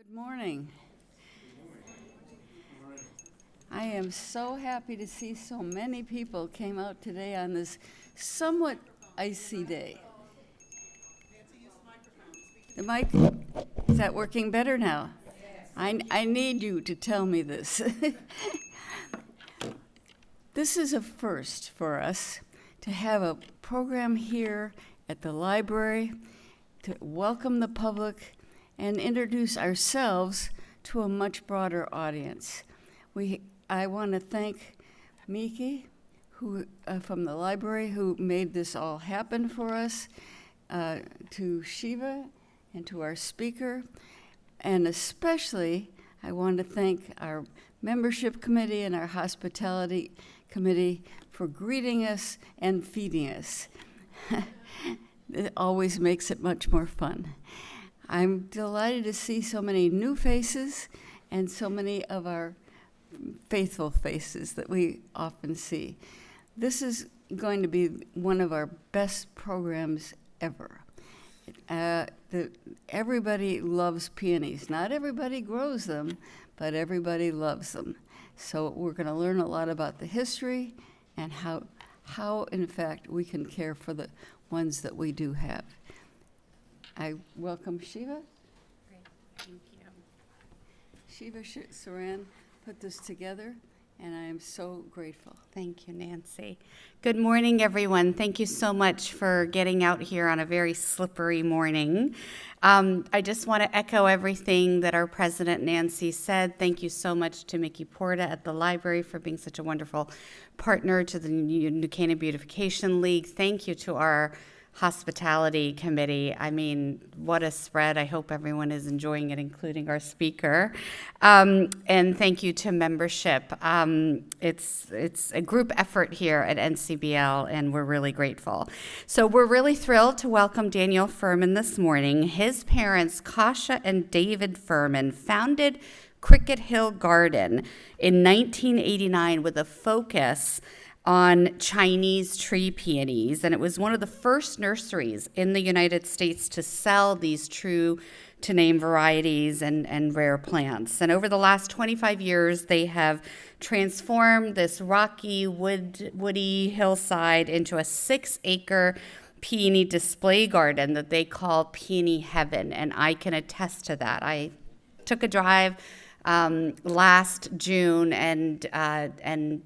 Good morning. I am so happy to see so many people came out today on this somewhat icy day. The mic, is that working better now? I need you to tell me this. This is a first for us to have a program here at the library to welcome the public and introduce ourselves to a much broader audience. I want to thank Miki, who from the library, who made this all happen for us, to Shiva, and to our speaker, and especially I want to thank our membership committee and our hospitality committee for greeting us and feeding us. It always makes it much more fun. I'm delighted to see so many new faces and so many of our faithful faces that we often see. This is going to be one of our best programs ever. Everybody loves peonies. Not everybody grows them, but everybody loves them. So we're going to learn a lot about the history and how in fact, we can care for the ones that we do have. I welcome Shiva. Great, thank you. Shiva Saran put this together, and I am so grateful. Thank you, Nancy. Good morning, everyone. Thank you so much for getting out here on a very slippery morning. I just want to echo everything that our president, Nancy, said. Thank you so much to Mickey Porta at the library for being such a wonderful partner to the New Canaan Beautification League. Thank you to our hospitality committee. I mean, what a spread. I hope everyone is enjoying it, including our speaker. And thank you to membership. It's a group effort here at NCBL, and we're really grateful. So we're really thrilled to welcome Daniel Furman this morning. His parents, Kasha and David Furman, founded Cricket Hill Garden in 1989 with a focus on Chinese tree peonies, and it was one of the first nurseries in the United States to sell these true-to-name varieties and rare plants. And over the last 25 years, they have transformed this rocky, woody hillside into a 6-acre peony display garden that they call Peony Heaven, and I can attest to that. I took a drive last June and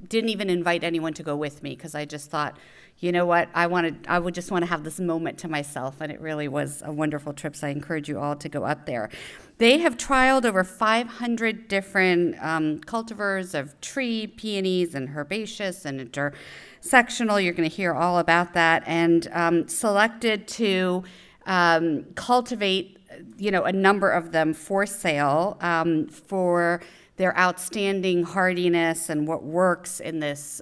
didn't even invite anyone to go with me because I just thought, you know what, I would just want to have this moment to myself, and it really was a wonderful trip, so I encourage you all to go up there. They have trialed over 500 different cultivars of tree, peonies, and herbaceous and intersectional. You're going to hear all about that, and selected to cultivate, a number of them for sale for their outstanding hardiness and what works in this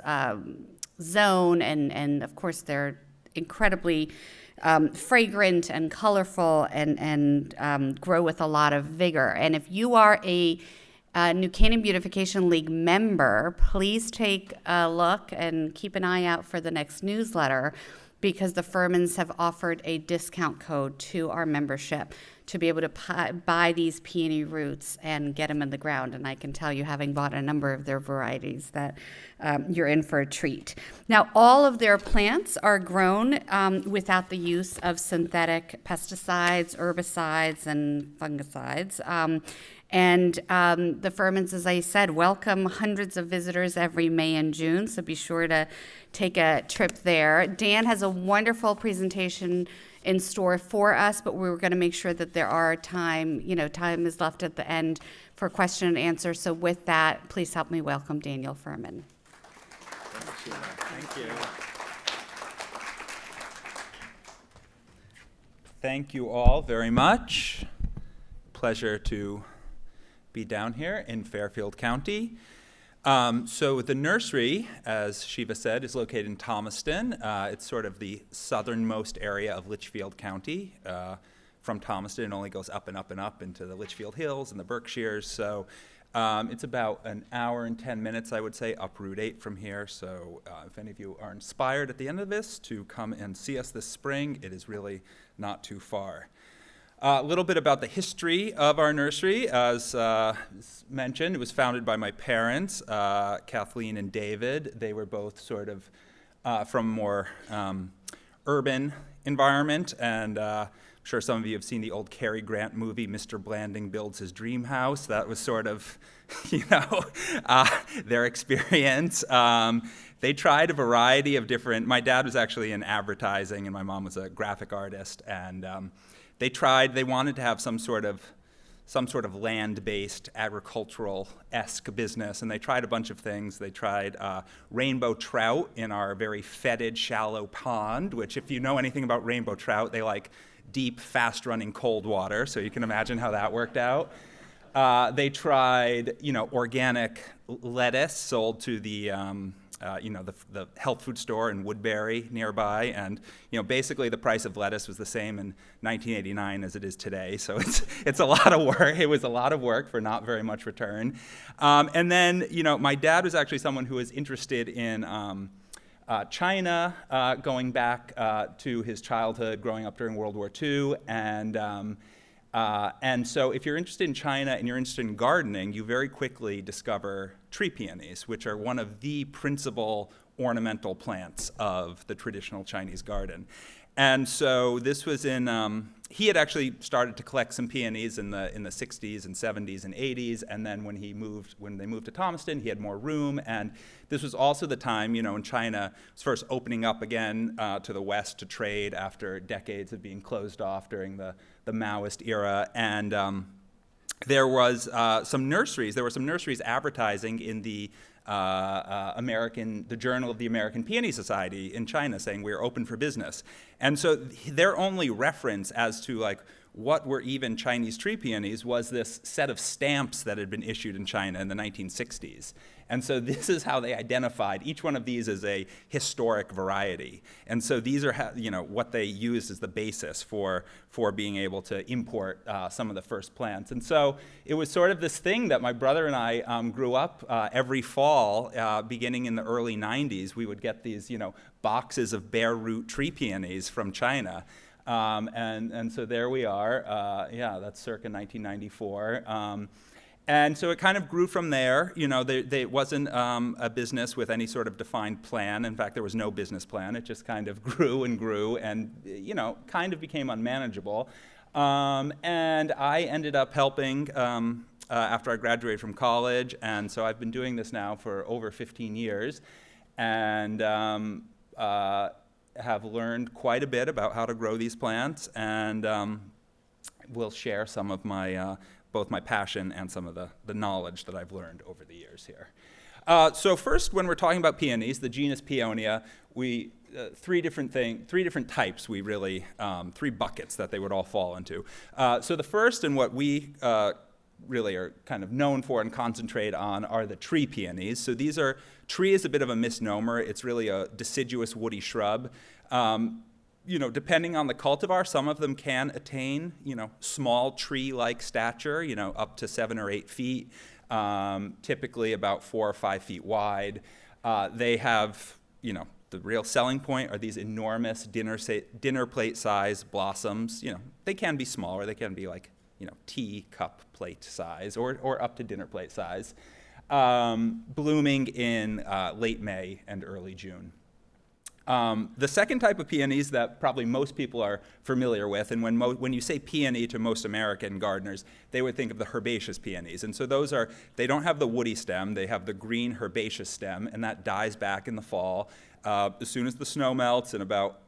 zone, and of course they're incredibly fragrant and colorful and grow with a lot of vigor. And if you are a New Canaan Beautification League member, please take a look and keep an eye out for the next newsletter, because the Furmans have offered a discount code to our membership to be able to buy these peony roots and get them in the ground. And I can tell you, having bought a number of their varieties, that you're in for a treat. Now, all of their plants are grown without the use of synthetic pesticides, herbicides, and fungicides. And the Furmans, as I said, welcome hundreds of visitors every May and June, so be sure to take a trip there. Dan has a wonderful presentation in store for us, but we're going to make sure that there are time is left at the end for question and answer. So with that, please help me welcome Daniel Furman. Thank you. Thank you all very much. Pleasure to be down here in Fairfield County. So the nursery, as Shiva said, is located in Thomaston. It's sort of the southernmost area of Litchfield County. From Thomaston, it only goes up and up and up into the Litchfield Hills and the Berkshires. So it's about an hour and 10 minutes, I would say, up Route 8 from here. So if any of you are inspired at the end of this to come and see us this spring, it is really not too far. A little bit about the history of our nursery. As mentioned, it was founded by my parents, Kathleen and David. They were both sort of from a more urban environment, and I'm sure some of you have seen the old Cary Grant movie, Mr. Blanding Builds His Dream House. That was sort of, their experience. They tried a variety of different, my dad was actually in advertising and my mom was a graphic artist, and they wanted to have some sort of land-based, agricultural-esque business, and they tried a bunch of things. They tried rainbow trout in our very fetid, shallow pond, which if you know anything about rainbow trout, they like deep, fast-running cold water, so you can imagine how that worked out. They tried, organic lettuce sold to the health food store in Woodbury nearby, and basically the price of lettuce was the same in 1989 as it is today. So it's a lot of work. It was a lot of work for not very much return. And then my dad was actually someone who was interested in China, going back to his childhood, growing up during World War II, and so if you're interested in China and you're interested in gardening, you very quickly discover tree peonies, which are one of the principal ornamental plants of the traditional Chinese garden. And so this was he had actually started to collect some peonies in the 60s and 70s and 80s, and then when they moved to Thomaston, he had more room, and this was also the time, when China was first opening up again to the West to trade after decades of being closed off during the Maoist era, and there was some nurseries. There were some nurseries advertising in the Journal of the American Peony Society in China, saying we're open for business. And so their only reference as to what were even Chinese tree peonies was this set of stamps that had been issued in China in the 1960s. And so this is how they identified each one of these as a historic variety. And so these are what they used as the basis for being able to import some of the first plants. And so it was sort of this thing that my brother and I grew up every fall, beginning in the early 90s. We would get these boxes of bare root tree peonies from China. And so there we are. That's circa 1994. And so it kind of grew from there. It wasn't a business with any sort of defined plan. In fact, there was no business plan. It just kind of grew and grew and, kind of became unmanageable. And I ended up helping after I graduated from college. And so I've been doing this now for over 15 years and have learned quite a bit about how to grow these plants. And will share some of my both my passion and some of the knowledge that I've learned over the years here. So first, when we're talking about peonies, the genus Peonia, we three different types. We really three buckets that they would all fall into. So the first, and what we really are kind of known for and concentrate on, are the tree peonies. So tree is a bit of a misnomer. It's really a deciduous woody shrub. Depending on the cultivar, some of them can attain, small tree-like stature, up to 7 or 8 feet, typically about 4 or 5 feet wide. They have, the real selling point are these enormous dinner plate size blossoms. They can be smaller. They can be like, tea cup plate size or up to dinner plate size, blooming in late May and early June. The second type of peonies that probably most people are familiar with, and when you say peony to most American gardeners, they would think of the herbaceous peonies. And so they don't have the woody stem, they have the green herbaceous stem, and that dies back in the fall. As soon as the snow melts, in about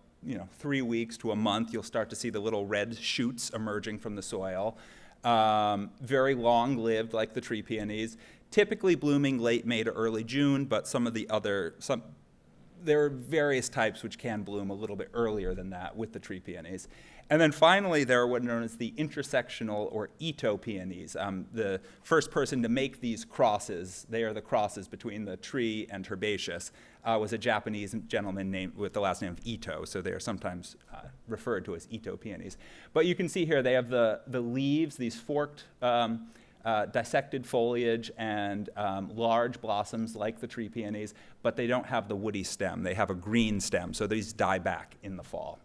3 weeks to a month, you'll start to see the little red shoots emerging from the soil. Very long-lived, like the tree peonies, typically blooming late May to early June, but there are various types which can bloom a little bit earlier than that with the tree peonies. And then finally, there are what are known as the intersectional or Itoh peonies. The first person to make these crosses, they are the crosses between the tree and herbaceous, was a Japanese gentleman named with the last name of Itoh, so they are sometimes referred to as Itoh peonies. But you can see here they have the leaves, these forked dissected foliage and large blossoms like the tree peonies, but they don't have the woody stem. They have a green stem, so these die back in the fall.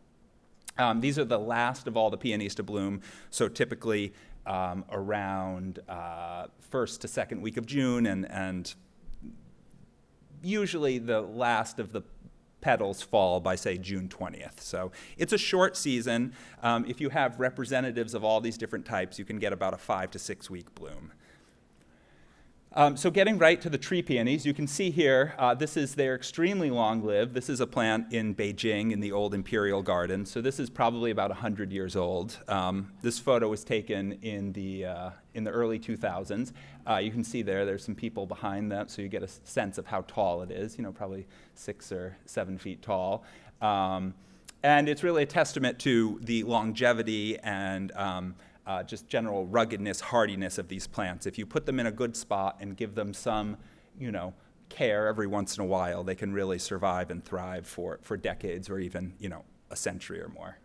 These are the last of all the peonies to bloom, so typically around first to second week of June, and usually the last of the petals fall by, say, June 20th. So it's a short season. If you have representatives of all these different types, you can get about a 5 to 6 week bloom. So getting right to the tree peonies, you can see here, they're extremely long-lived. This is a plant in Beijing in the old Imperial Garden. So this is probably about 100 years old. This photo was taken in the early 2000s. You can see there's some people behind that, so you get a sense of how tall it is, probably 6 or 7 feet tall. And it's really a testament to the longevity and just general ruggedness, hardiness of these plants. If you put them in a good spot and give them some, care every once in a while, they can really survive and thrive for decades or even, a century or more.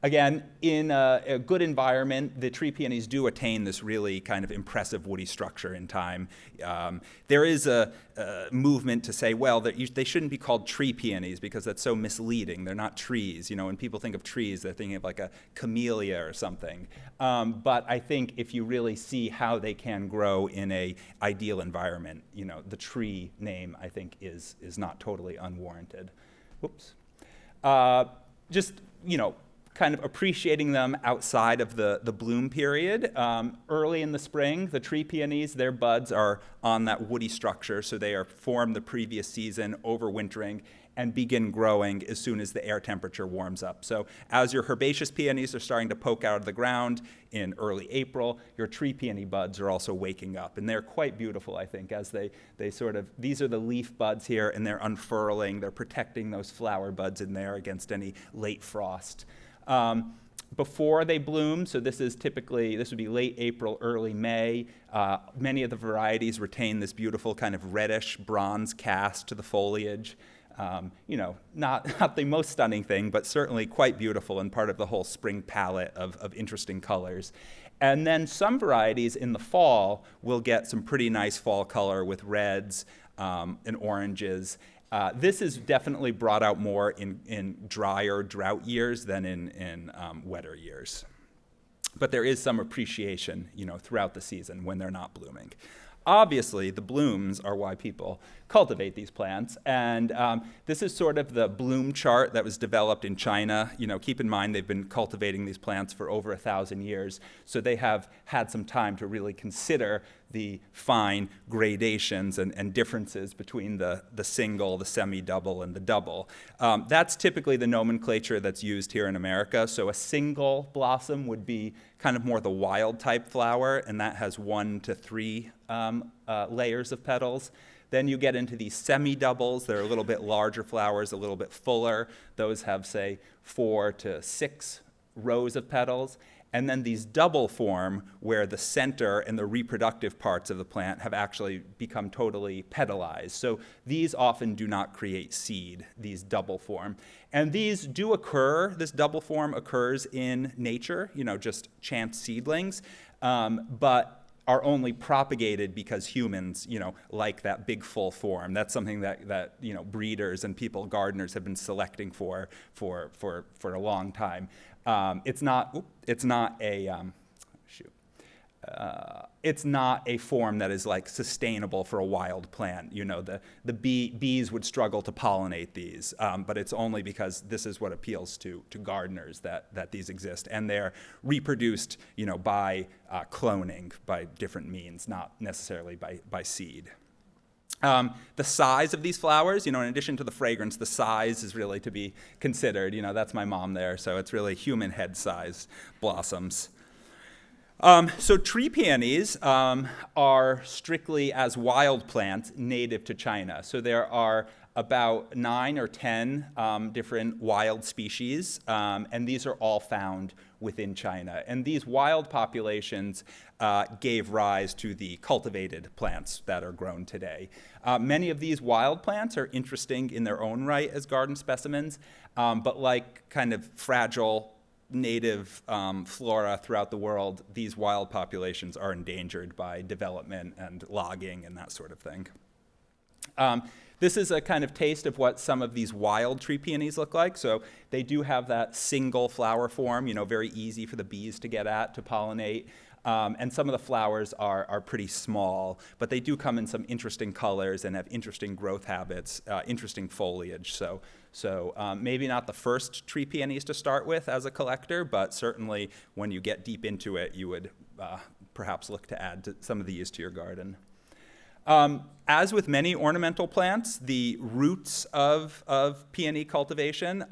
Again, in a good environment, the tree peonies do attain this really kind of impressive woody structure in time. There is a movement to say, well, that they shouldn't be called tree peonies because that's so misleading. They're not trees. When people think of trees, they're thinking of like a camellia or something. But I think if you really see how they can grow in an ideal environment, the tree name, I think, is not totally unwarranted. Whoops. Kind of appreciating them outside of the bloom period. Early in the spring, the tree peonies, their buds are on that woody structure, so they are formed the previous season, overwintering, and begin growing as soon as the air temperature warms up. So as your herbaceous peonies are starting to poke out of the ground in early April, your tree peony buds are also waking up. And they're quite beautiful, I think, as they these are the leaf buds here, and they're unfurling. They're protecting those flower buds in there against any late frost. Before they bloom, so this would be late April, early May. Many of the varieties retain this beautiful kind of reddish bronze cast to the foliage. Not the most stunning thing, but certainly quite beautiful and part of the whole spring palette of interesting colors. And then some varieties in the fall will get some pretty nice fall color with reds and oranges. This is definitely brought out more in drier drought years than in wetter years. But there is some appreciation, throughout the season when they're not blooming. Obviously, the blooms are why people cultivate these plants, and this is sort of the bloom chart that was developed in China. Keep in mind they've been cultivating these plants for over 1,000 years, so they have had some time to really consider the fine gradations and differences between the single, the semi-double, and the double. That's typically the nomenclature that's used here in America. So a single blossom would be kind of more the wild type flower, and that has 1 to 3 layers of petals. Then you get into these semi-doubles. They're a little bit larger flowers, a little bit fuller. Those have, say, 4 to 6 rows of petals. And then these double form where the center and the reproductive parts of the plant have actually become totally petalized. So these often do not create seed, these double form. And these do occur, this double form occurs in nature, just chance seedlings, but are only propagated because humans, like that big full form. That's something that breeders and gardeners have been selecting for a long time. It's not a form that is like sustainable for a wild plant. The bees would struggle to pollinate these, but it's only because this is what appeals to gardeners that these exist, and they're reproduced, by cloning, by different means, not necessarily by seed. The size of these flowers, in addition to the fragrance, the size is really to be considered. That's my mom there, so it's really human head size blossoms. So tree peonies are strictly as wild plants native to China. So there are about 9 or 10 different wild species, and these are all found within China. And these wild populations gave rise to the cultivated plants that are grown today. Many of these wild plants are interesting in their own right as garden specimens, but like kind of fragile native flora throughout the world, these wild populations are endangered by development and logging and that sort of thing. This is a kind of taste of what some of these wild tree peonies look like. So they do have that single flower form, very easy for the bees to get at, to pollinate. And some of the flowers are pretty small, but they do come in some interesting colors and have interesting growth habits, interesting foliage. So maybe not the first tree peonies to start with as a collector, but certainly when you get deep into it, you would perhaps look to add some of these to your garden. As with many ornamental plants, the roots of peony cultivation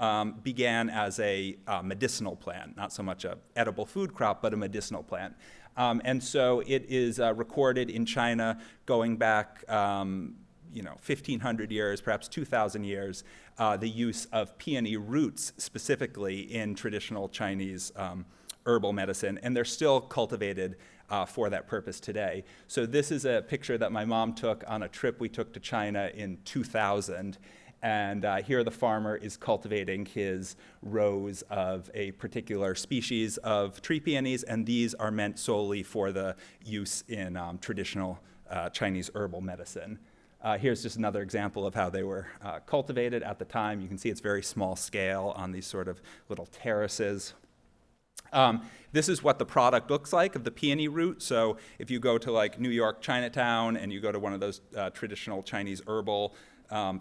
began as a medicinal plant, not so much an edible food crop, but a medicinal plant. And so it is recorded in China going back 1,500 years, perhaps 2,000 years, the use of peony roots specifically in traditional Chinese herbal medicine, and they're still cultivated for that purpose today. So this is a picture that my mom took on a trip we took to China in 2000. And here the farmer is cultivating his rows of a particular species of tree peonies, and these are meant solely for the use in traditional Chinese herbal medicine. Here's just another example of how they were cultivated at the time. You can see it's very small scale on these sort of little terraces. This is what the product looks like of the peony root. So if you go to like New York Chinatown and you go to one of those traditional Chinese herbal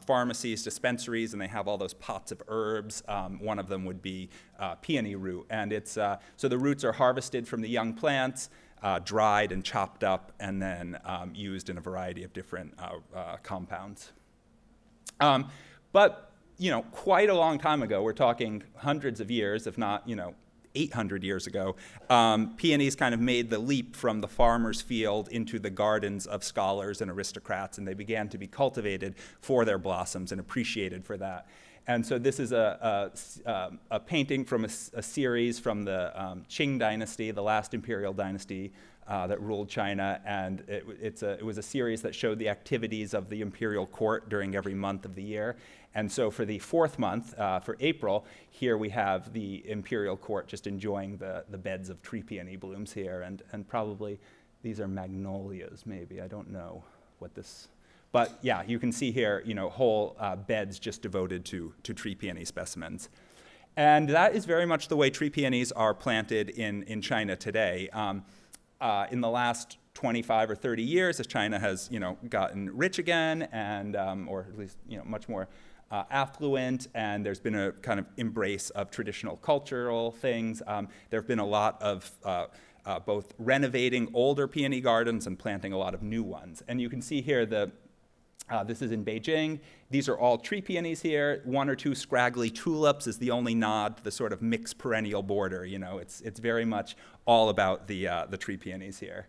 pharmacies, dispensaries, and they have all those pots of herbs. One of them would be peony root. And it's so the roots are harvested from the young plants, dried and chopped up, and then used in a variety of different compounds. But, quite a long time ago, we're talking hundreds of years, if not, 800 years ago, peonies kind of made the leap from the farmer's field into the gardens of scholars and aristocrats, and they began to be cultivated for their blossoms and appreciated for that. And so this is a painting from a series from the Qing dynasty, the last imperial dynasty that ruled China, and it was a series that showed the activities of the imperial court during every month of the year. And so for the fourth month, for April, here we have the imperial court just enjoying the beds of tree peony blooms here, and probably these are magnolias, maybe. I don't know what this... But yeah, you can see here, whole beds just devoted to tree peony specimens. And that is very much the way tree peonies are planted in China today. In the last 25 or 30 years, as China has, gotten rich again, and or at least, much more affluent, and there's been a kind of embrace of traditional cultural things. There have been a lot of both renovating older peony gardens and planting a lot of new ones. And you can see here this is in Beijing. These are all tree peonies here. One or two scraggly tulips is the only nod to the sort of mixed perennial border. It's very much all about the tree peonies here.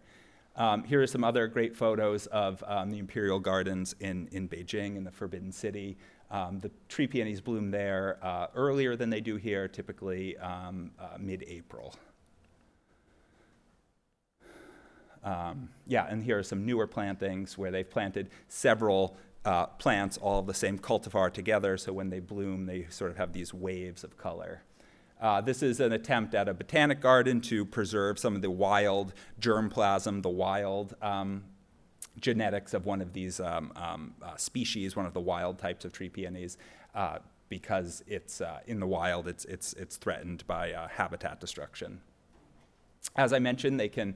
Here are some other great photos of the imperial gardens in Beijing, in the Forbidden City. The tree peonies bloom there earlier than they do here, typically mid-April. And here are some newer plantings where they've planted several plants, all of the same cultivar together, so when they bloom, they sort of have these waves of color. This is an attempt at a botanic garden to preserve some of the wild germplasm, the wild genetics of one of these species, one of the wild types of tree peonies, because it's in the wild, it's threatened by habitat destruction. As I mentioned, they can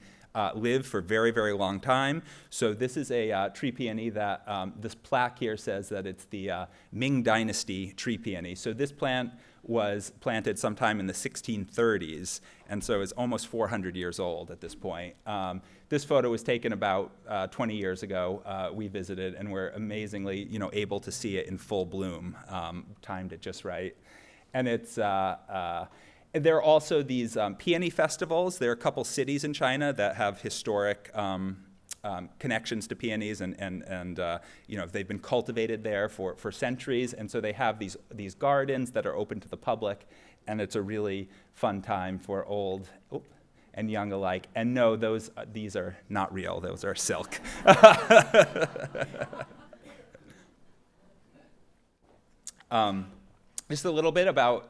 live for very, very long time. So this is a tree peony that, this plaque here says that it's the Ming Dynasty tree peony. So this plant was planted sometime in the 1630s, and so it's almost 400 years old at this point. This photo was taken about 20 years ago. We visited, and we're amazingly, able to see it in full bloom, timed it just right. And it's there are also these peony festivals. There are a couple cities in China that have historic connections to peonies, and they've been cultivated there for centuries, and so they have these gardens that are open to the public, and it's a really fun time for old and young alike. And no, these are not real; those are silk. Just a little bit about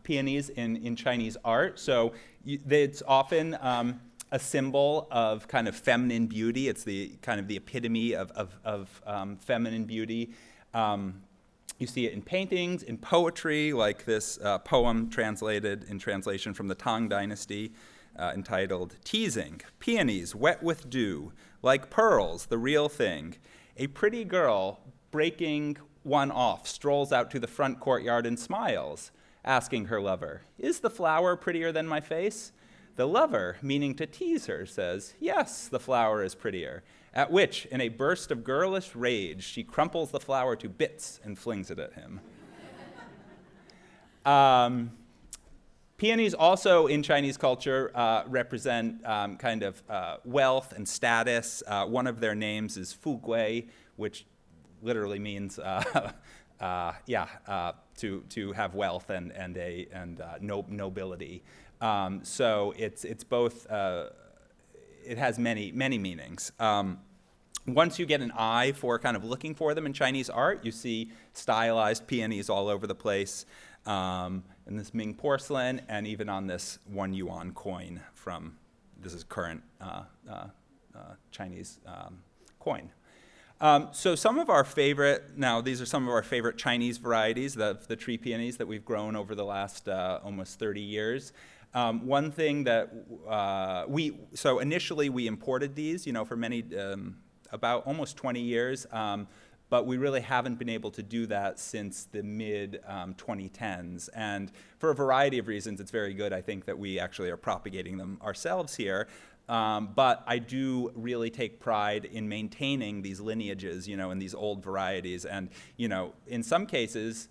peonies in Chinese art. So it's often a symbol of kind of feminine beauty. It's the kind of the epitome of feminine beauty. You see it in paintings, in poetry, like this poem translated in translation from the Tang Dynasty, entitled Teasing. Peonies wet with dew, like pearls, the real thing. A pretty girl breaking one off strolls out to the front courtyard and smiles, asking her lover, "Is the flower prettier than my face?" The lover, meaning to tease her, says, "Yes, the flower is prettier." At which, in a burst of girlish rage, she crumples the flower to bits and flings it at him. Peonies also in Chinese culture represent kind of wealth and status. One of their names is Fu Gui, which literally means to have wealth and nobility. So it's both. It has many meanings. Once you get an eye for kind of looking for them in Chinese art, you see stylized peonies all over the place. In this Ming porcelain, and even on this 1 yuan coin from, this is current Chinese coin. So some of our favorite, now these are some of our favorite Chinese varieties, the tree peonies that we've grown over the last almost 30 years. One thing that so initially we imported these, for many, about almost 20 years, but we really haven't been able to do that since the mid-2010s. And for a variety of reasons, it's very good, I think, that we actually are propagating them ourselves here. But I do really take pride in maintaining these lineages, and these old varieties. And, in some cases,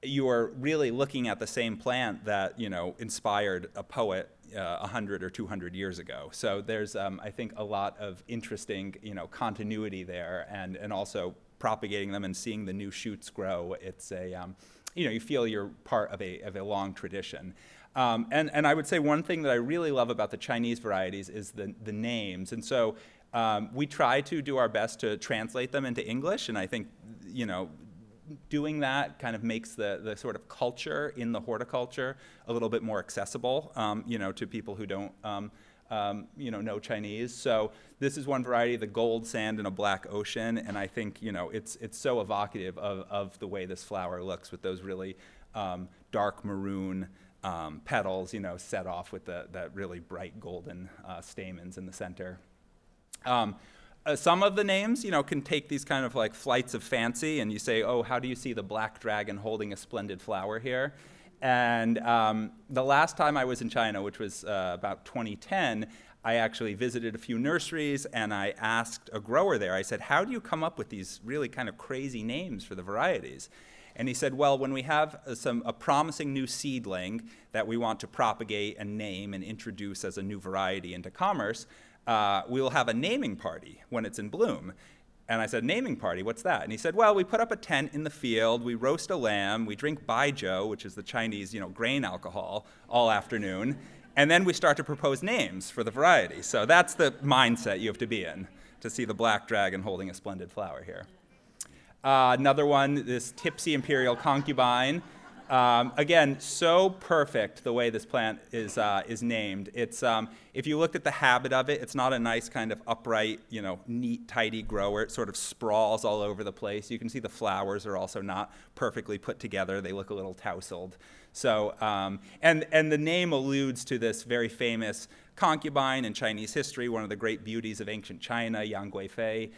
you are really looking at the same plant that, inspired a poet 100 or 200 years ago. So there's, I think, a lot of interesting, continuity there, and also propagating them and seeing the new shoots grow. It's a, you feel you're part of a long tradition. And I would say one thing that I really love about the Chinese varieties is the names. And so we try to do our best to translate them into English, and I think, doing that kind of makes the sort of culture in the horticulture a little bit more accessible, to people who don't, know Chinese. So this is one variety, the gold sand in a black ocean, and I think, it's so evocative of the way this flower looks with those really dark maroon petals, set off with that really bright golden stamens in the center. Some of the names, can take these kind of like flights of fancy, and you say, oh, how do you see the black dragon holding a splendid flower here? And the last time I was in China, which was about 2010, I actually visited a few nurseries, and I asked a grower there, I said, how do you come up with these really kind of crazy names for the varieties? And he said, well, when we have a promising new seedling that we want to propagate and name and introduce as a new variety into commerce, we will have a naming party when it's in bloom. And I said, naming party, what's that? And he said, well, we put up a tent in the field, we roast a lamb, we drink baijiu, which is the Chinese, grain alcohol, all afternoon, and then we start to propose names for the variety. So that's the mindset you have to be in to see the black dragon holding a splendid flower here. Another one, this tipsy imperial concubine. Again, so perfect the way this plant is named. It's if you looked at the habit of it, it's not a nice kind of upright, neat, tidy grower. It sort of sprawls all over the place. You can see the flowers are also not perfectly put together. They look a little tousled. So, and the name alludes to this very famous concubine in Chinese history, one of the great beauties of ancient China, Yang Guifei.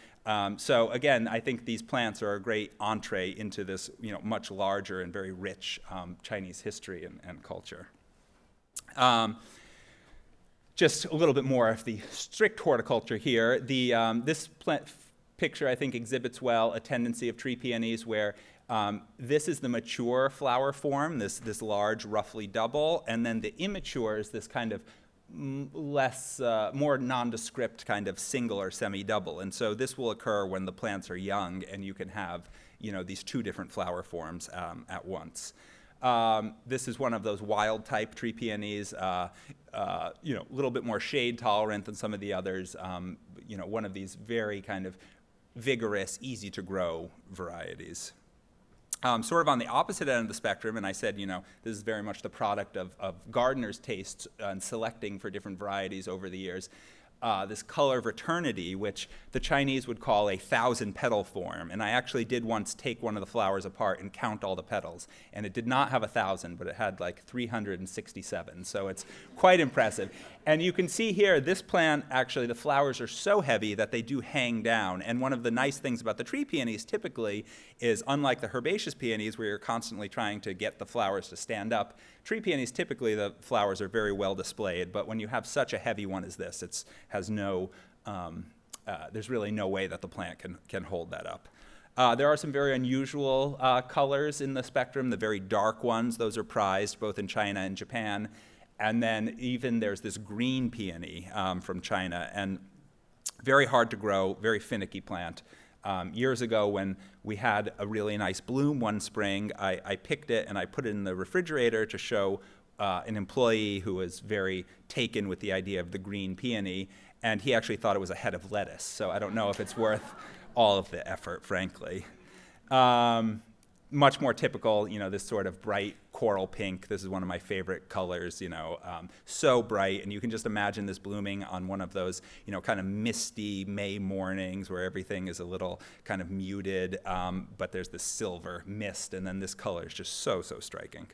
So again, I think these plants are a great entree into this, much larger and very rich Chinese history and culture. Just a little bit more of the strict horticulture here. This picture, I think, exhibits well a tendency of tree peonies where this is the mature flower form, this large, roughly double, and then the immature is this kind of more nondescript kind of single or semi-double. And so this will occur when the plants are young and you can have, these two different flower forms at once. This is one of those wild type tree peonies, a little bit more shade tolerant than some of the others. One of these very kind of vigorous, easy to grow varieties. Sort of on the opposite end of the spectrum, and I said, this is very much the product of gardeners' tastes and selecting for different varieties over the years. this color of eternity, which the Chinese would call a 1,000-petal form. And I actually did once take one of the flowers apart and count all the petals. And it did not have 1,000, but it had like 367. So it's quite impressive. And you can see here, this plant, actually, the flowers are so heavy that they do hang down. And one of the nice things about the tree peonies typically is, unlike the herbaceous peonies, where you're constantly trying to get the flowers to stand up, tree peonies, typically the flowers are very well displayed. But when you have such a heavy one as this, it has no, there's really no way that the plant can hold that up. There are some very unusual colors in the spectrum. The very dark ones, those are prized both in China and Japan. And then even there's this green peony from China, and very hard to grow, very finicky plant. Years ago, when we had a really nice bloom one spring, I picked it and I put it in the refrigerator to show an employee who was very taken with the idea of the green peony, and he actually thought it was a head of lettuce. So I don't know if it's worth all of the effort, frankly. Much more typical, this sort of bright coral pink. This is one of my favorite colors, so bright. And you can just imagine this blooming on one of those, kind of misty May mornings where everything is a little kind of muted, but there's this silver mist, and then this color is just so striking.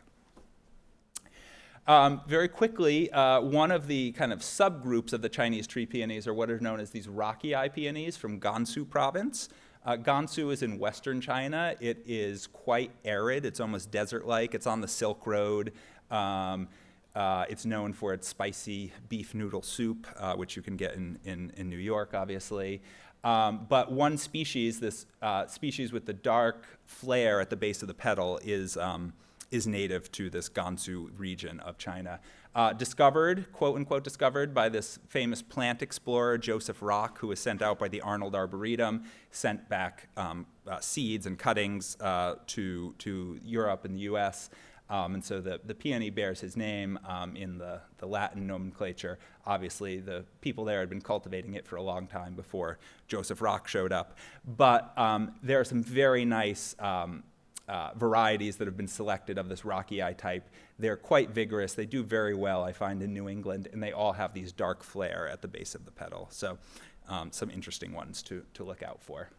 Very quickly, one of the kind of subgroups of the Chinese tree peonies are what are known as these rocky eye peonies from Gansu province. Gansu is in western China. It is quite arid. It's almost desert-like. It's on the Silk Road. It's known for its spicy beef noodle soup, which you can get in New York, obviously. But one species, this species with the dark flare at the base of the petal, is native to this Gansu region of China. Discovered, quote-unquote discovered, by this famous plant explorer, Joseph Rock, who was sent out by the Arnold Arboretum, sent back seeds and cuttings to Europe and the US. And so the peony bears his name in the Latin nomenclature. Obviously, the people there had been cultivating it for a long time before Joseph Rock showed up. But there are some very nice varieties that have been selected of this rocky eye type. They're quite vigorous. They do very well, I find, in New England, and they all have these dark flare at the base of the petal. So some interesting ones to look out for.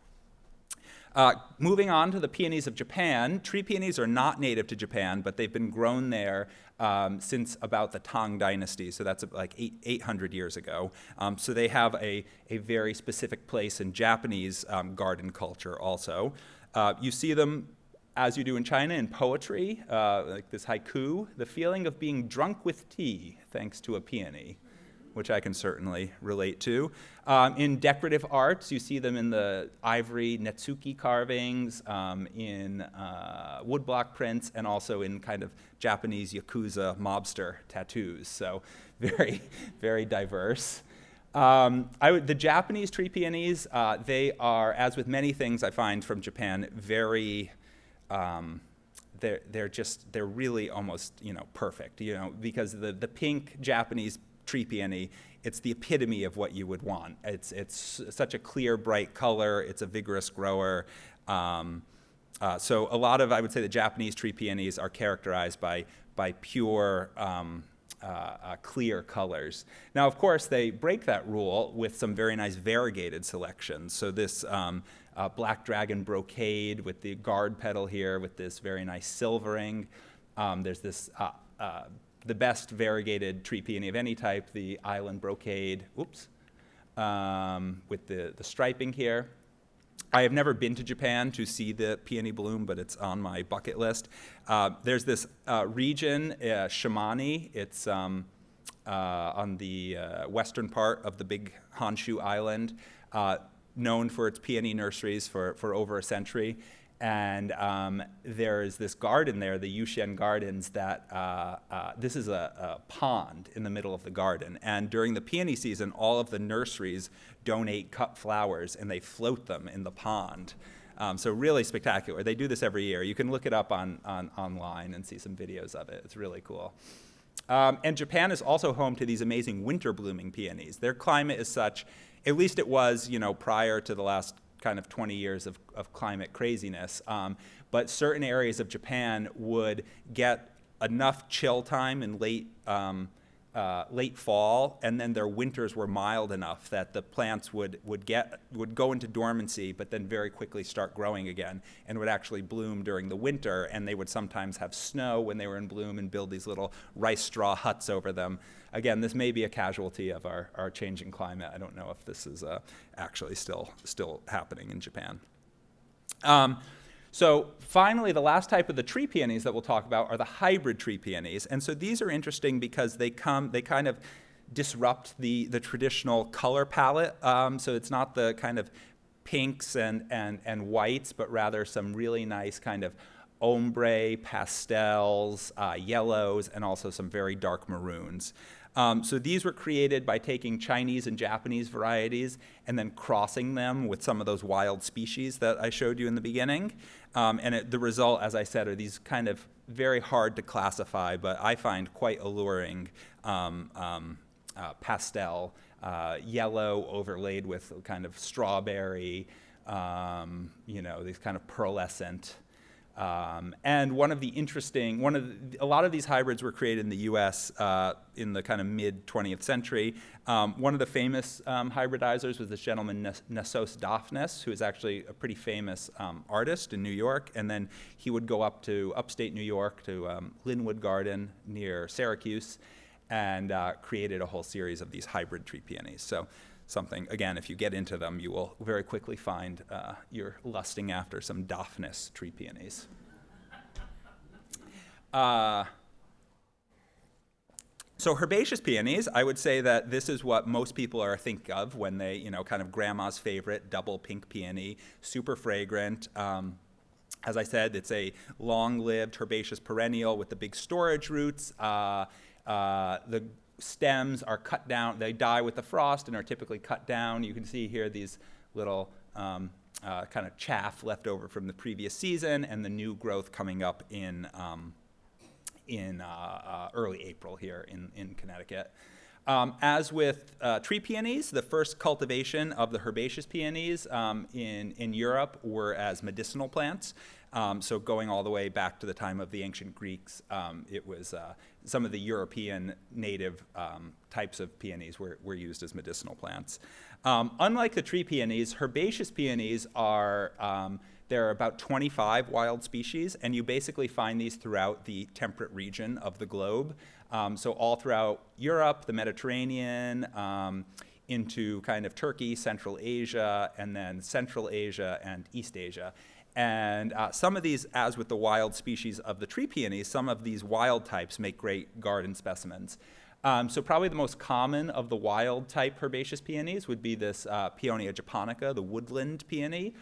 Moving on to the peonies of Japan. Tree peonies are not native to Japan, but they've been grown there since about the Tang Dynasty, so that's like 800 years ago. So they have a very specific place in Japanese garden culture also. You see them, as you do in China, in poetry, like this haiku, the feeling of being drunk with tea thanks to a peony, which I can certainly relate to. In decorative arts, you see them in the ivory netsuki carvings, in woodblock prints, and also in kind of Japanese yakuza mobster tattoos. So very, very diverse. The Japanese tree peonies, they are, as with many things I find from Japan, very... they're really almost perfect, because the pink Japanese tree peony, it's the epitome of what you would want. It's such a clear, bright color. It's a vigorous grower. So a lot of, I would say, the Japanese tree peonies are characterized by pure, clear colors. Now, of course, they break that rule with some very nice variegated selections. So this black dragon brocade with the guard petal here with this very nice silvering. There's this, the best variegated tree peony of any type, the island brocade, with the striping here. I have never been to Japan to see the peony bloom, but it's on my bucket list. There's this region, Shimane. It's on the western part of the big Honshu Island, known for its peony nurseries for over a century. And there is this garden there, the Yushen Gardens, that this is a pond in the middle of the garden. And during the peony season, all of the nurseries donate cut flowers, and they float them in the pond. So really spectacular. They do this every year. You can look it up online and see some videos of it. It's really cool. And Japan is also home to these amazing winter blooming peonies. Their climate is such, at least it was, prior to the last kind of 20 years of climate craziness. But certain areas of Japan would get enough chill time in late late fall, and then their winters were mild enough that the plants would go into dormancy, but then very quickly start growing again, and would actually bloom during the winter. And they would sometimes have snow when they were in bloom and build these little rice straw huts over them. Again, this may be a casualty of our changing climate. I don't know if this is actually still happening in Japan. So finally, the last type of the tree peonies that we'll talk about are the hybrid tree peonies. And so these are interesting because they kind of disrupt the traditional color palette. So it's not the kind of pinks and whites, but rather some really nice kind of ombre, pastels, yellows, and also some very dark maroons. So these were created by taking Chinese and Japanese varieties and then crossing them with some of those wild species that I showed you in the beginning. And the result, as I said, are these kind of very hard to classify, but I find quite alluring pastel, yellow overlaid with kind of strawberry, these kind of pearlescent. And a lot of these hybrids were created in the U.S. In the kind of mid-20th century. One of the famous hybridizers was this gentleman, Nassos Daphnis, who is actually a pretty famous artist in New York. And then he would go up to upstate New York to Linwood Garden near Syracuse and created a whole series of these hybrid tree peonies. So something, again, if you get into them, you will very quickly find you're lusting after some Daphnis tree peonies. So herbaceous peonies, I would say that this is what most people think of when they, kind of grandma's favorite double pink peony, super fragrant. As I said, it's a long-lived herbaceous perennial with the big storage roots. The stems are cut down, they die with the frost and are typically cut down. You can see here these little kind of chaff left over from the previous season and the new growth coming up in early April here in Connecticut. As with tree peonies, the first cultivation of the herbaceous peonies in Europe were as medicinal plants. So going all the way back to the time of the ancient Greeks, it was some of the European native types of peonies were used as medicinal plants. Unlike the tree peonies, herbaceous peonies there are about 25 wild species, and you basically find these throughout the temperate region of the globe. So all throughout Europe, the Mediterranean, into kind of Turkey, Central Asia, and then Central Asia and East Asia. And some of these, as with the wild species of the tree peonies, some of these wild types make great garden specimens. So probably the most common of the wild type herbaceous peonies would be this Peonia japonica, the woodland peony.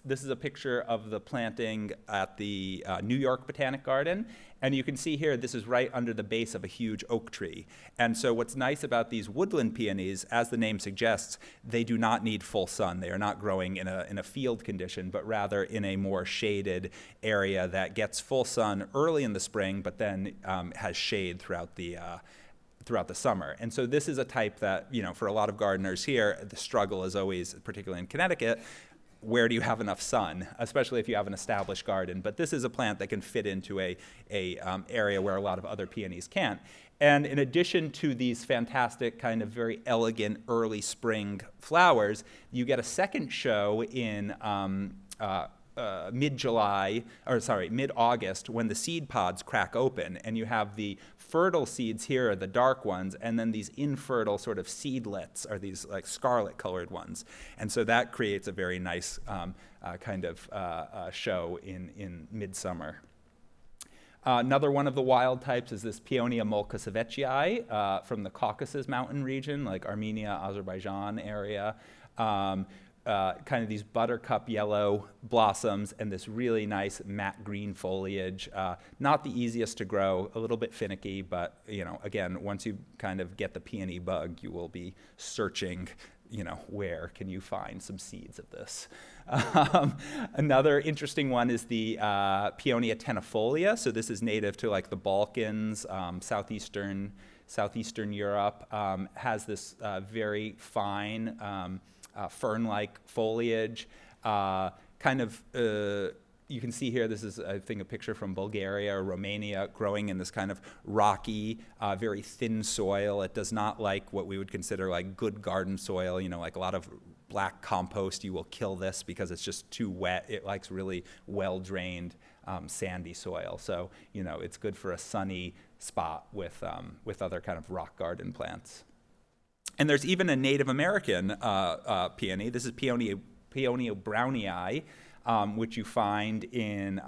This is a picture of the planting at the New York Botanic Garden. And you can see here, this is right under the base of a huge oak tree. And so what's nice about these woodland peonies, as the name suggests, they do not need full sun. They are not growing in a field condition, but rather in a more shaded area that gets full sun early in the spring, but then has shade throughout the summer. And so this is a type that, for a lot of gardeners here, the struggle is always, particularly in Connecticut, where do you have enough sun, especially if you have an established garden. But this is a plant that can fit into a area where a lot of other peonies can't. And in addition to these fantastic kind of very elegant early spring flowers, you get a second show in mid-August when the seed pods crack open, and you have the fertile seeds here are the dark ones, and then these infertile sort of seedlets are these like scarlet colored ones. And so that creates a very nice kind of show in midsummer. Another one of the wild types is this Peonia mulcosevechii from the Caucasus mountain region, like Armenia, Azerbaijan area. Kind of these buttercup yellow blossoms and this really nice matte green foliage. Not the easiest to grow, a little bit finicky, but again, once you kind of get the peony bug, you will be searching, where can you find some seeds of this? Another interesting one is the Peonia tenafolia. So this is native to like the Balkans, southeastern Europe. Has this very fine fern-like foliage, kind of, You can see here, this is, I think, a picture from Bulgaria or Romania, growing in this kind of rocky, very thin soil. It does not like what we would consider like good garden soil, like a lot of black compost. You will kill this because it's just too wet. It likes really well-drained, sandy soil. So, it's good for a sunny spot with other kind of rock garden plants. And there's even a Native American peony. This is Peony brownii, which you find in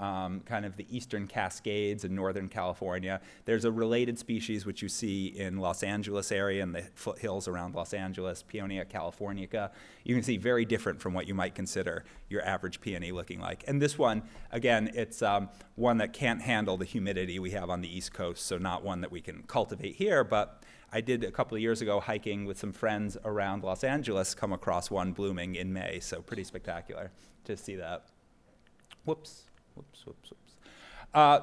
kind of the eastern Cascades in Northern California. There's a related species which you see in Los Angeles area and the foothills around Los Angeles, Peonia californica. You can see very different from what you might consider your average peony looking like. And this one, again, it's one that can't handle the humidity we have on the East Coast, so not one that we can cultivate here, but I did a couple of years ago hiking with some friends around Los Angeles, come across one blooming in May, so pretty spectacular to see that. Whoops.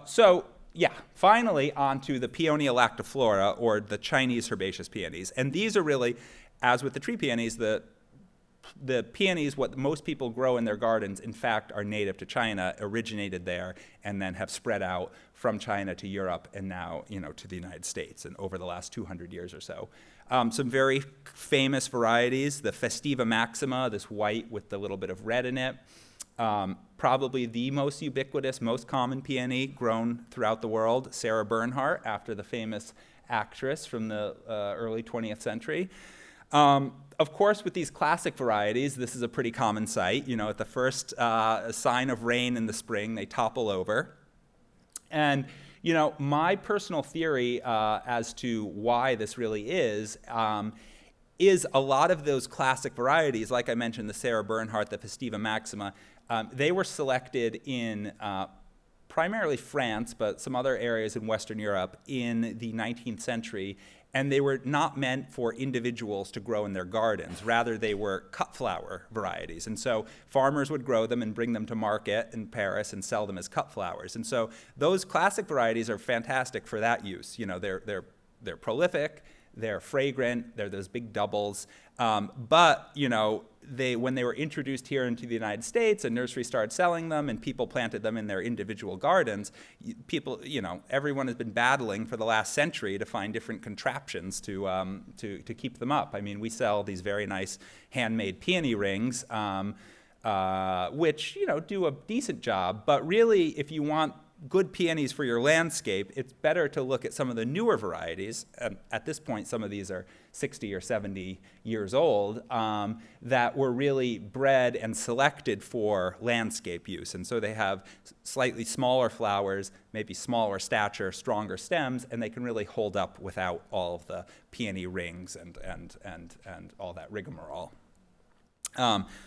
So finally onto the Peonia lactiflora, or the Chinese herbaceous peonies. And these are really, as with the tree peonies, the peonies, what most people grow in their gardens, in fact, are native to China, originated there, and then have spread out from China to Europe and now, to the United States, and over the last 200 years or so. Some very famous varieties, the Festiva maxima, this white with the little bit of red in it. Probably the most ubiquitous, most common peony grown throughout the world, Sarah Bernhardt, after the famous actress from the early 20th century. Of course, with these classic varieties, this is a pretty common sight. At the first sign of rain in the spring, they topple over. And, my personal theory as to why this really is a lot of those classic varieties, like I mentioned, the Sarah Bernhardt, the Festiva maxima, they were selected in primarily France, but some other areas in Western Europe in the 19th century, and they were not meant for individuals to grow in their gardens. Rather, they were cut flower varieties. And so farmers would grow them and bring them to market in Paris and sell them as cut flowers. And so those classic varieties are fantastic for that use. They're prolific, they're fragrant, they're those big doubles. But when they were introduced here into the United States and nurseries started selling them and people planted them in their individual gardens, everyone has been battling for the last century to find different contraptions to keep them up. I mean, we sell these very nice handmade peony rings, which do a decent job. But really, if you want good peonies for your landscape, it's better to look at some of the newer varieties. At this point, some of these are 60 or 70 years old, that were really bred and selected for landscape use. And so they have slightly smaller flowers, maybe smaller stature, stronger stems, and they can really hold up without all of the peony rings and all that rigmarole.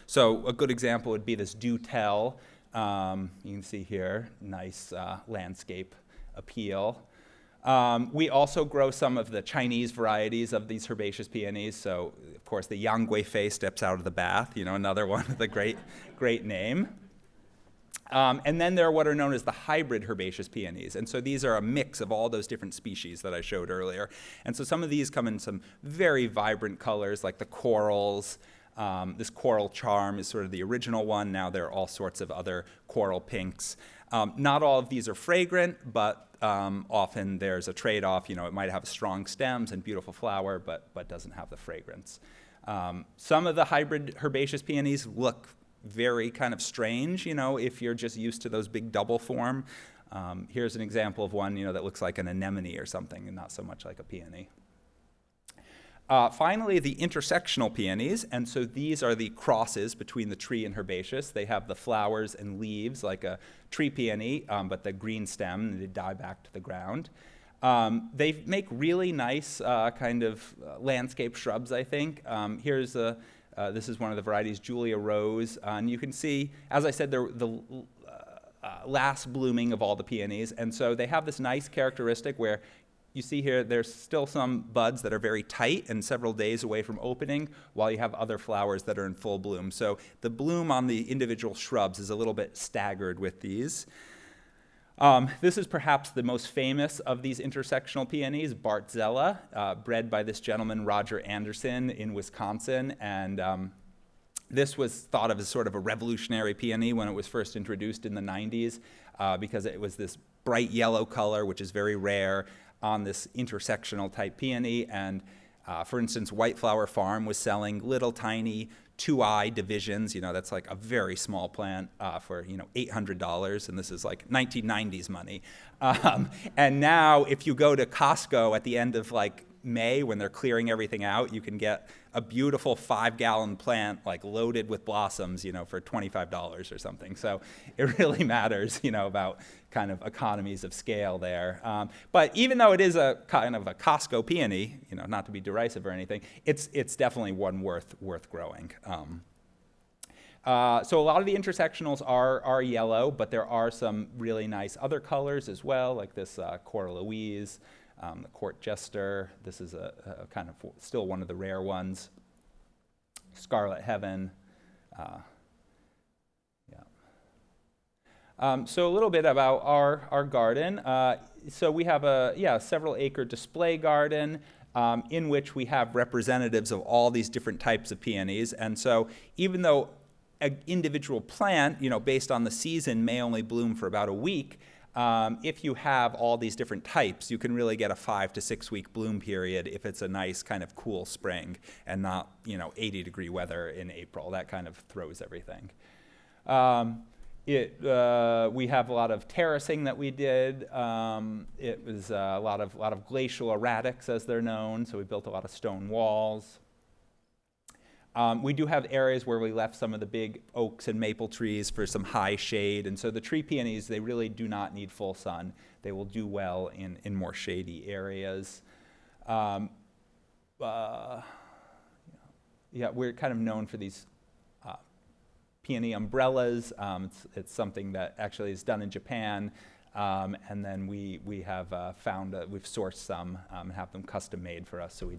So a good example would be this Do Tell. You can see here, nice landscape appeal. We also grow some of the Chinese varieties of these herbaceous peonies. So, of course, the Yang Guifei steps out of the bath, another one with a great name. And then there are what are known as the hybrid herbaceous peonies. And so these are a mix of all those different species that I showed earlier. And so some of these come in some very vibrant colors, like the corals. This coral charm is sort of the original one. Now there are all sorts of other coral pinks. Not all of these are fragrant, but often there's a trade-off. It might have strong stems and beautiful flower, but doesn't have the fragrance. Some of the hybrid herbaceous peonies look very kind of strange, if you're just used to those big double form. Here's an example of one, that looks like an anemone or something, and not so much like a peony. Finally, the intersectional peonies, and so these are the crosses between the tree and herbaceous. They have the flowers and leaves like a tree peony, but the green stem, and they die back to the ground. They make really nice kind of landscape shrubs, I think. This is one of the varieties, Julia Rose, and you can see, as I said, they're the last blooming of all the peonies, and so they have this nice characteristic where you see here, there's still some buds that are very tight and several days away from opening, while you have other flowers that are in full bloom. So the bloom on the individual shrubs is a little bit staggered with these. This is perhaps the most famous of these intersectional peonies, Bartzella, bred by this gentleman, Roger Anderson, in Wisconsin. And This was thought of as sort of a revolutionary peony when it was first introduced in the 90s because it was this bright yellow color, which is very rare on this intersectional type peony. And for instance, White Flower Farm was selling little tiny 2-eye divisions. That's like a very small plant for, $800, and this is like 1990s money. And now if you go to Costco at the end of like May when they're clearing everything out, you can get a beautiful 5-gallon plant like loaded with blossoms, for $25 or something. So it really matters, about kind of economies of scale there. But even though it is a kind of a Costco peony, not to be derisive or anything, it's definitely one worth growing. So a lot of the intersectionals are yellow, but there are some really nice other colors as well, like this Cora Louise. The Court Jester, this is a kind of still one of the rare ones. Scarlet Heaven, so a little bit about our garden. So we have a several acre display garden in which we have representatives of all these different types of peonies. And so even though an individual plant, based on the season, may only bloom for about a week, if you have all these different types, you can really get a 5 to 6 week bloom period if it's a nice kind of cool spring and not 80-degree weather in April. That kind of throws everything. We have a lot of terracing that we did. It was a lot of glacial erratics, as they're known. So we built a lot of stone walls. We do have areas where we left some of the big oaks and maple trees for some high shade. And so the tree peonies, they really do not need full sun. They will do well in more shady areas. We're kind of known for these peony umbrellas. It's something that actually is done in Japan. And then we have we've sourced some and have them custom made for us. So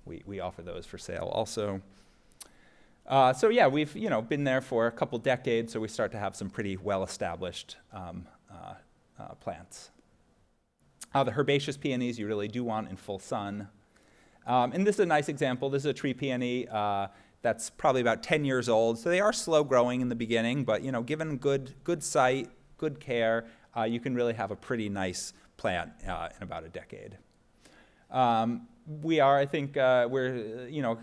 we offer those for sale also. We've been there for a couple decades, so we start to have some pretty well-established plants. The herbaceous peonies you really do want in full sun. And this is a nice example. This is a tree peony that's probably about 10 years old. So they are slow growing in the beginning, but given good site, good care, you can really have a pretty nice plant in about a decade. We're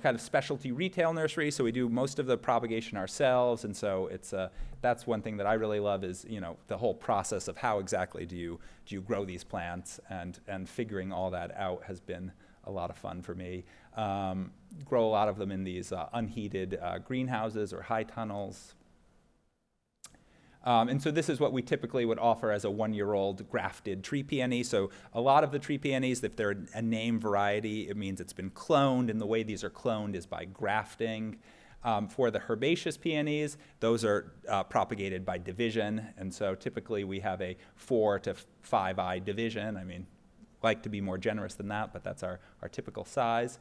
kind of specialty retail nursery, so we do most of the propagation ourselves, and so that's one thing that I really love is the whole process of how exactly do you grow these plants, and figuring all that out has been a lot of fun for me. Grow a lot of them in these unheated greenhouses or high tunnels. And so this is what we typically would offer as a 1-year-old grafted tree peony. So a lot of the tree peonies, if they're a name variety, it means it's been cloned, and the way these are cloned is by grafting. For the herbaceous peonies, those are propagated by division, and so typically we have a 4 to 5-eye division. I mean, like to be more generous than that, but that's our typical size.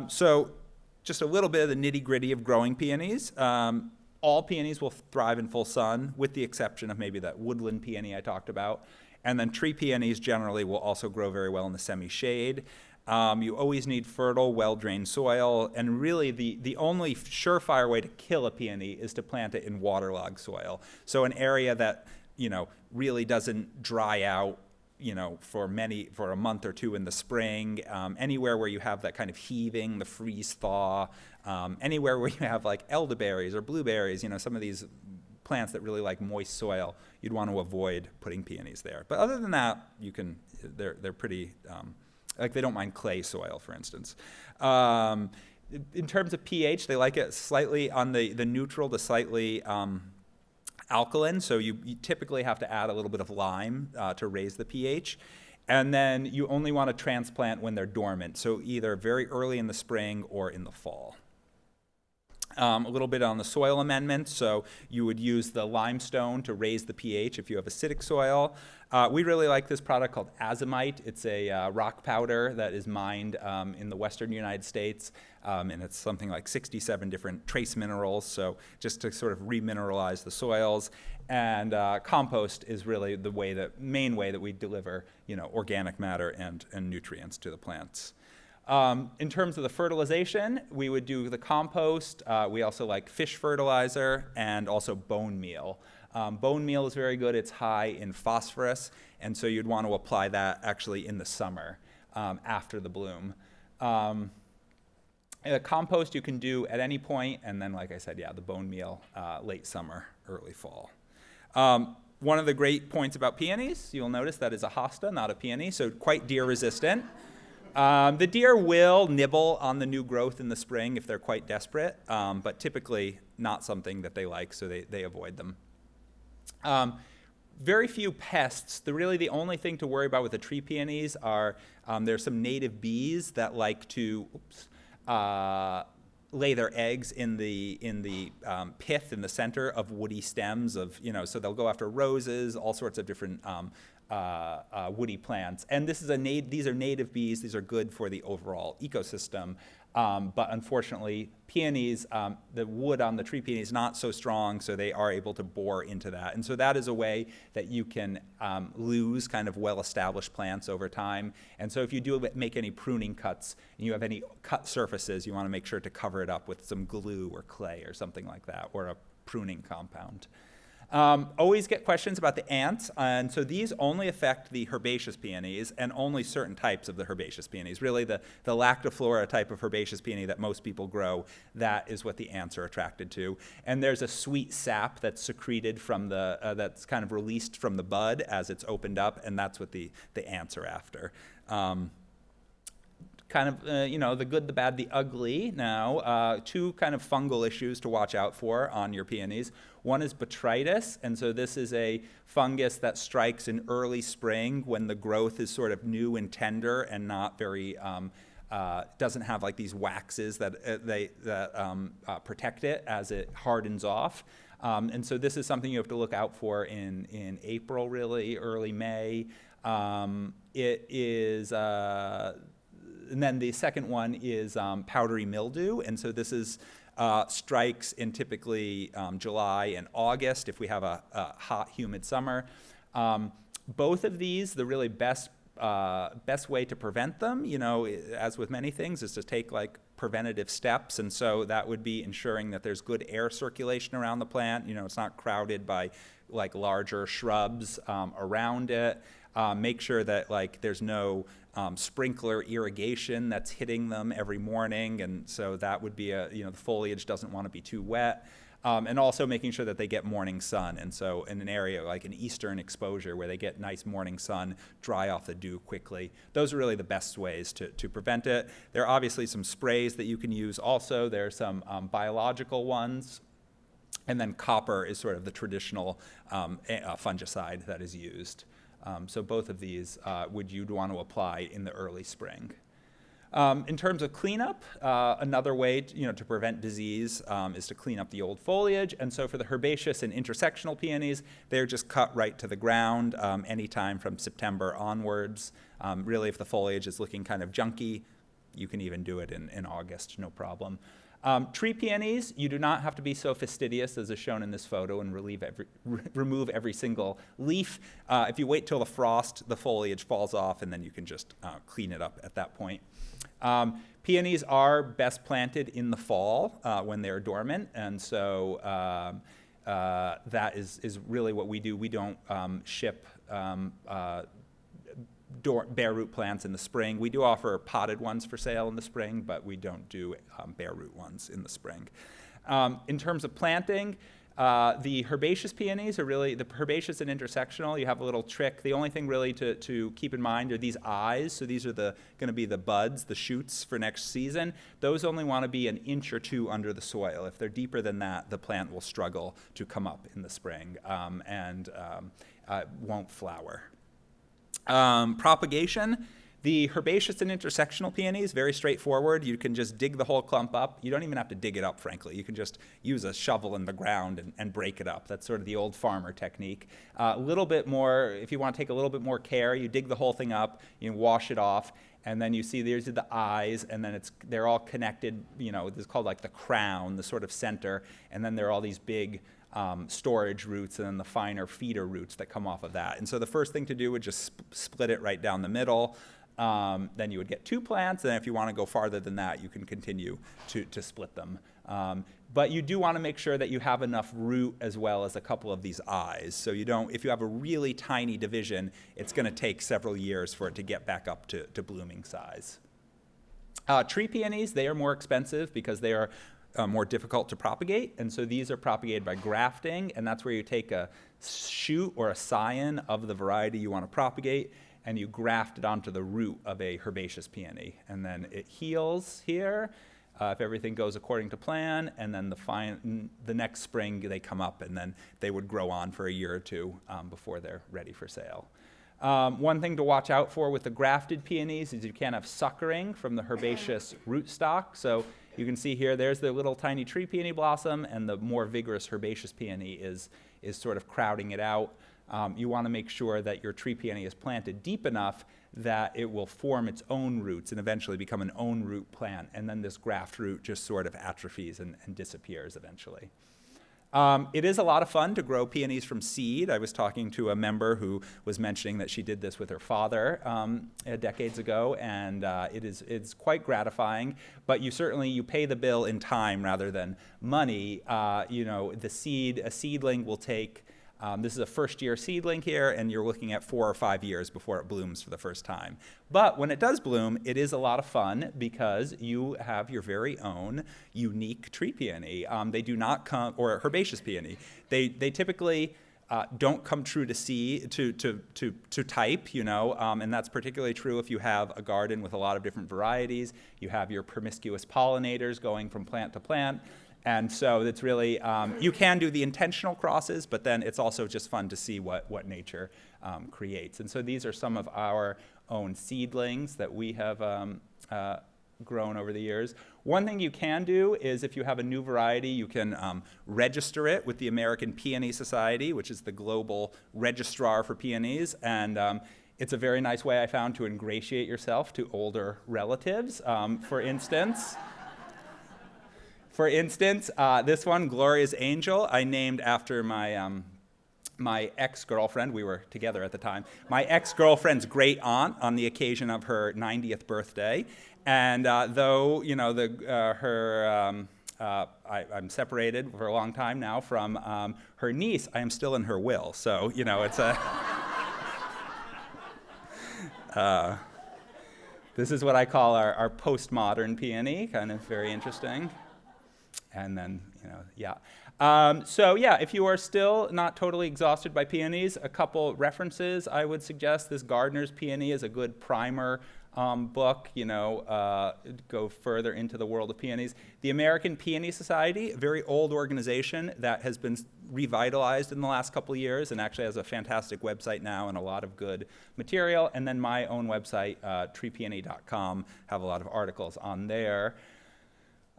So just a little bit of the nitty-gritty of growing peonies. All peonies will thrive in full sun, with the exception of maybe that woodland peony I talked about. And then tree peonies generally will also grow very well in the semi-shade. You always need fertile, well-drained soil, and really the only surefire way to kill a peony is to plant it in waterlogged soil. So an area that really doesn't dry out for a month or two in the spring, anywhere where you have that kind of heaving, the freeze thaw, anywhere where you have like elderberries or blueberries, some of these plants that really like moist soil, you'd want to avoid putting peonies there. But other than that, they're pretty, they don't mind clay soil, for instance. In terms of pH, they like it slightly on the neutral to slightly alkaline, so you typically have to add a little bit of lime to raise the pH. And then you only want to transplant when they're dormant, so either very early in the spring or in the fall. A little bit on the soil amendment, so you would use the limestone to raise the pH if you have acidic soil. We really like this product called azomite. It's a rock powder that is mined in the western United States, and it's something like 67 different trace minerals, so just to sort of remineralize the soils. And compost is really the main way that we deliver organic matter and nutrients to the plants. In terms of the fertilization, we would do the compost. We also like fish fertilizer and also bone meal. Bone meal is very good. It's high in phosphorus, and so you'd want to apply that actually in the summer after the bloom. Compost you can do at any point, and then, like I said, yeah, the bone meal late summer, early fall. One of the great points about peonies, you'll notice that is a hosta, not a peony, so quite deer resistant. The deer will nibble on the new growth in the spring if they're quite desperate, but typically not something that they like, so they avoid them. Very few pests. Really the only thing to worry about with the tree peonies are there's some native bees that like to lay their eggs in the pith in the center of woody stems so they'll go after roses, all sorts of different woody plants. And these are native bees. These are good for the overall ecosystem. But unfortunately, peonies, the wood on the tree peony is not so strong, so they are able to bore into that. And so that is a way that you can lose kind of well-established plants over time. And so if you do make any pruning cuts and you have any cut surfaces, you want to make sure to cover it up with some glue or clay or something like that, or a pruning compound. Always get questions about the ants, and so these only affect the herbaceous peonies and only certain types of the herbaceous peonies. Really, the lactiflora type of herbaceous peony that most people grow, that is what the ants are attracted to. And there's a sweet sap that's secreted from that's kind of released from the bud as it's opened up, and that's what the ants are after. The good, the bad, the ugly now. Two kind of fungal issues to watch out for on your peonies. One is botrytis, and so this is a fungus that strikes in early spring when the growth is sort of new and tender and not very, doesn't have like these waxes that protect it as it hardens off. And so this is something you have to look out for in April, really, early May. It is... And then the second one is powdery mildew, and so this is strikes in typically July and August if we have a hot, humid summer. Both of these, the really best way to prevent them, as with many things, is to take like preventative steps, and so that would be ensuring that there's good air circulation around the plant. It's not crowded by like larger shrubs around it. Make sure that there's no sprinkler irrigation that's hitting them every morning, and so that would be the foliage doesn't want to be too wet. And also making sure that they get morning sun, and so in an area like an eastern exposure where they get nice morning sun, dry off the dew quickly. Those are really the best ways to prevent it. There are obviously some sprays that you can use also. There are some biological ones. And then copper is sort of the traditional fungicide that is used. So both of these you'd want to apply in the early spring. In terms of cleanup, another way to prevent disease is to clean up the old foliage. And so for the herbaceous and intersectional peonies, they're just cut right to the ground anytime from September onwards. Really, if the foliage is looking kind of junky, you can even do it in August, no problem. Tree peonies, you do not have to be so fastidious as is shown in this photo and remove every single leaf. If you wait till the frost, the foliage falls off, and then you can just clean it up at that point. Peonies are best planted in the fall when they're dormant, and so that is really what we do. We don't ship bare root plants in the spring. We do offer potted ones for sale in the spring, but we don't do bare root ones in the spring. In terms of planting, the herbaceous peonies are really, the herbaceous and intersectional, you have a little trick. The only thing really to keep in mind are these eyes. So these are going to be the buds, the shoots for next season. Those only want to be an inch or two under the soil. If they're deeper than that, the plant will struggle to come up in the spring and won't flower. Propagation, the herbaceous and intersectional peonies, very straightforward. You can just dig the whole clump up. You don't even have to dig it up, frankly. You can just use a shovel in the ground and break it up. That's sort of the old farmer technique. A little bit more, if you want to take a little bit more care, you dig the whole thing up, you wash it off, and then you see these are the eyes, and then they're all connected. This is called like the crown, the sort of center, and then there are all these big storage roots and then the finer feeder roots that come off of that. And so the first thing to do would just split it right down the middle. Then you would get 2 plants, and if you want to go farther than that, you can continue to split them. But you do want to make sure that you have enough root as well as a couple of these eyes. So you don't, if you have a really tiny division, it's going to take several years for it to get back up to blooming size. Tree peonies, they are more expensive because they are more difficult to propagate, and so these are propagated by grafting, and that's where you take a shoot or a scion of the variety you want to propagate, and you graft it onto the root of a herbaceous peony, and then it heals here if everything goes according to plan, and then the next spring they come up, and then they would grow on for a year or 2 before they're ready for sale. One thing to watch out for with the grafted peonies is you can't have suckering from the herbaceous rootstock. So you can see here, there's the little tiny tree peony blossom, and the more vigorous herbaceous peony is sort of crowding it out. You want to make sure that your tree peony is planted deep enough that it will form its own roots and eventually become an own root plant, and then this graft root just sort of atrophies and disappears eventually. It is a lot of fun to grow peonies from seed. I was talking to a member who was mentioning that she did this with her father decades ago, and it's quite gratifying. But you pay the bill in time rather than money. A seedling will take. This is a first-year seedling here, and you're looking at 4 or 5 years before it blooms for the first time. But when it does bloom, it is a lot of fun because you have your very own unique tree peony. They do not come, or herbaceous peony. They typically don't come true to type, and that's particularly true if you have a garden with a lot of different varieties. You have your promiscuous pollinators going from plant to plant. And so it's really, you can do the intentional crosses, but then it's also just fun to see what nature creates. And so these are some of our own seedlings that we have grown over the years. One thing you can do is if you have a new variety, you can register it with the American Peony Society, which is the global registrar for peonies. And it's a very nice way I found to ingratiate yourself to older relatives. For instance, this one, Gloria's Angel, I named after my ex-girlfriend. We were together at the time. My ex-girlfriend's great aunt on the occasion of her 90th birthday. And though, I'm separated for a long time now from her niece, I am still in her will. So, it's a... this is what I call our postmodern peony, kind of very interesting. And then, if you are still not totally exhausted by peonies, a couple references I would suggest. This Gardener's Peony is a good primer book, go further into the world of peonies. The American Peony Society, a very old organization that has been revitalized in the last couple of years and actually has a fantastic website now and a lot of good material. And then my own website, treepeony.com, have a lot of articles on there.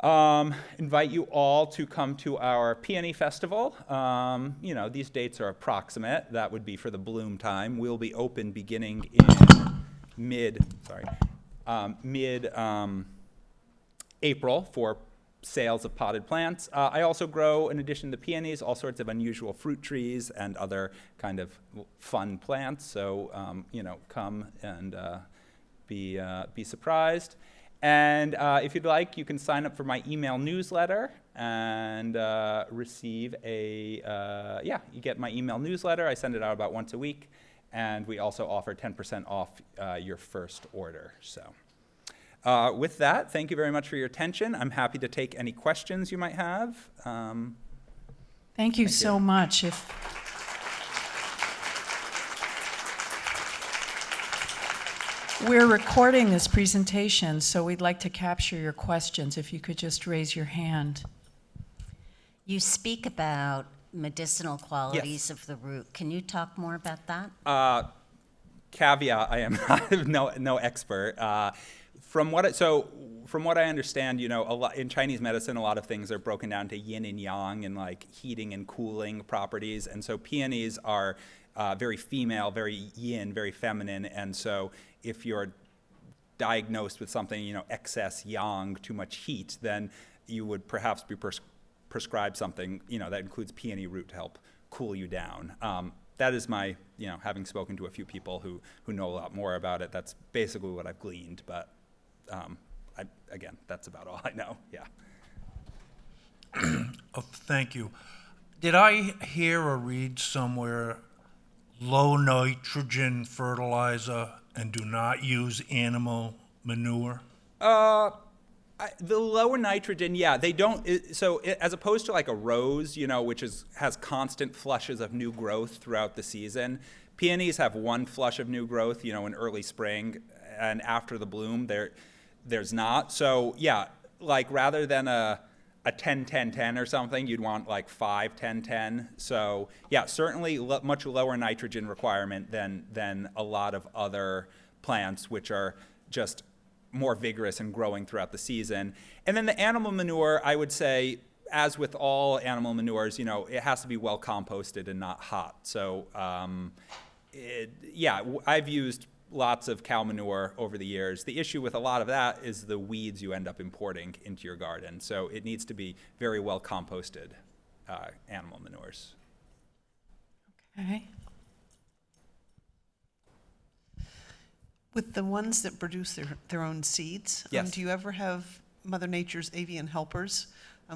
Invite you all to come to our Peony Festival. These dates are approximate. That would be for the bloom time. We'll be open beginning in mid-April for sales of potted plants. I also grow, in addition to peonies, all sorts of unusual fruit trees and other kind of fun plants. So, come and be surprised. And if you'd like, you can sign up for my email newsletter and receive you get my email newsletter. I send it out about once a week. And we also offer 10% off your first order. So with that, thank you very much for your attention. I'm happy to take any questions you might have. Thank you so much. We're recording this presentation, so we'd like to capture your questions. If you could just raise your hand. You speak about medicinal qualities of the root. Can you talk more about that? Caveat: I am no expert. From what I understand, a lot in Chinese medicine, a lot of things are broken down to yin and yang and like heating and cooling properties, and so peonies are very female, very yin, very feminine, and so if you're diagnosed with something, excess yang, too much heat, then you would perhaps be prescribe something, that includes peony root to help cool you down. That is my, having spoken to a few people who know a lot more about it, that's basically what I've gleaned. But again, that's about all I know. Yeah. Oh, thank you. Did I hear or read somewhere low nitrogen fertilizer and do not use animal manure? The lower nitrogen, yeah, they don't. As opposed to like a rose, which has constant flushes of new growth throughout the season, peonies have one flush of new growth, in early spring, and after the bloom, there's not. So yeah, like rather than a 10-10-10 or something, you'd want like 5-10-10. So yeah, certainly much lower nitrogen requirement than a lot of other plants, which are just more vigorous and growing throughout the season. And then the animal manure, I would say, as with all animal manures, it has to be well composted and not hot. So I've used lots of cow manure over the years. The issue with a lot of that is the weeds you end up importing into your garden. So it needs to be very well composted animal manures. Okay. With the ones that produce their own seeds, Yes. do you ever have Mother Nature's avian helpers